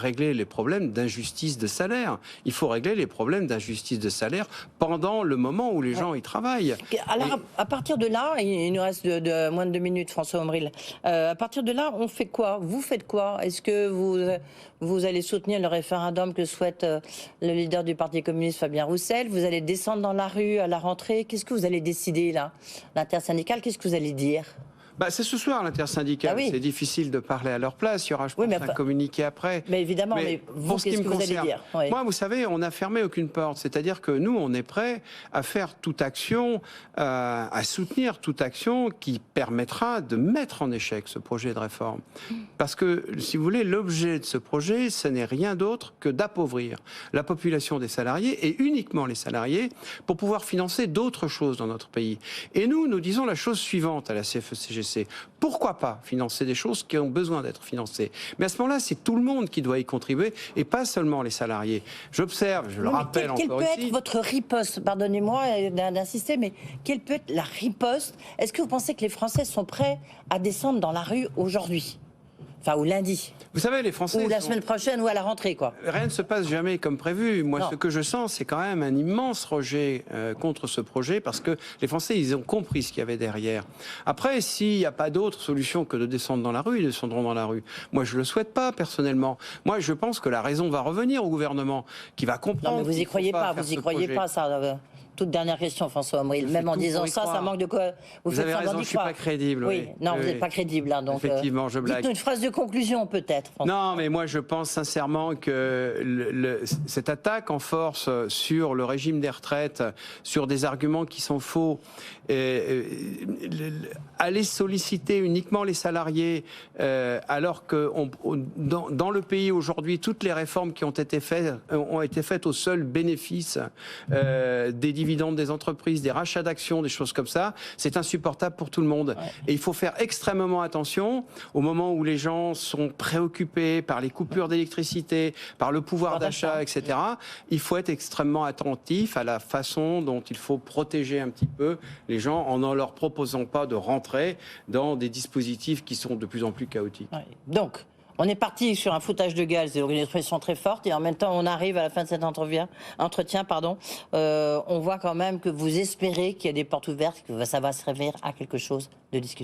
régler les problèmes d'injustice de salaire. Il faut régler les problèmes d'injustice de salaire pendant le moment où les gens y travaillent. Alors, à partir de là, il nous reste moins de 2 minutes, François Omril. À partir de là, on fait quoi? Vous faites quoi? Est-ce que vous allez soutenir le référendum que souhaite le leader du Parti communiste, Fabien Roussel? Vous allez descendre dans la rue à la rentrée? Qu'est-ce que vous allez décider, là? L'intersyndicale, qu'est-ce que vous allez dire? C'est ce soir l'intersyndicale. C'est difficile de parler à leur place. Il y aura, je pense, un communiqué après. Mais évidemment, mais vous, qu'est-ce que vous allez dire? Moi, vous savez, on n'a fermé aucune porte. C'est-à-dire que nous, on est prêt à faire toute action, à soutenir toute action qui permettra de mettre en échec ce projet de réforme. Parce que, si vous voulez, l'objet de ce projet, ce n'est rien d'autre que d'appauvrir la population des salariés, et uniquement les salariés, pour pouvoir financer d'autres choses dans notre pays. Et nous disons la chose suivante à la CFE-CGC. Pourquoi pas financer des choses qui ont besoin d'être financées? Mais à ce moment-là, c'est tout le monde qui doit y contribuer et pas seulement les salariés. J'observe, je le rappelle encore ici... Quelle peut être votre riposte? Pardonnez-moi d'insister, mais quelle peut être la riposte? Est-ce que vous pensez que les Français sont prêts à descendre dans la rue aujourd'hui? Enfin, ou lundi. Vous savez, les Français... Ou la semaine prochaine, ou à la rentrée, quoi. Rien ne se passe jamais comme prévu. Moi, ce que je sens, c'est quand même un immense rejet contre ce projet, parce que les Français, ils ont compris ce qu'il y avait derrière. Après, s'il n'y a pas d'autre solution que de descendre dans la rue, ils descendront dans la rue. Moi, je ne le souhaite pas, personnellement. Moi, je pense que la raison va revenir au gouvernement, qui va comprendre... Non, mais vous n'y croyez pas, ça... Toute dernière question, François Omril. Même en disant ça manque de quoi. Vous avez raison, je ne suis pas crédible. Oui, non, vous n'êtes pas crédible. Hein, donc, effectivement, je blague. Dites-nous une phrase de conclusion, peut-être. Non, mais moi, je pense sincèrement que cette attaque en force sur le régime des retraites, sur des arguments qui sont faux, aller solliciter uniquement les salariés, alors que dans le pays aujourd'hui, toutes les réformes qui ont été faites au seul bénéfice des dividendes des entreprises, des rachats d'actions, des choses comme ça, c'est insupportable pour tout le monde. Ouais. Et il faut faire extrêmement attention au moment où les gens sont préoccupés par les coupures d'électricité, par le pouvoir d'achat, etc. Il faut être extrêmement attentif à la façon dont il faut protéger un petit peu les gens en ne leur proposant pas de rentrer dans des dispositifs qui sont de plus en plus chaotiques. Ouais. Donc, on est parti sur un foutage de gueule, c'est une expression très forte, et en même temps, on arrive à la fin de cet entretien, on voit quand même que vous espérez qu'il y a des portes ouvertes, que ça va servir à quelque chose de discuter.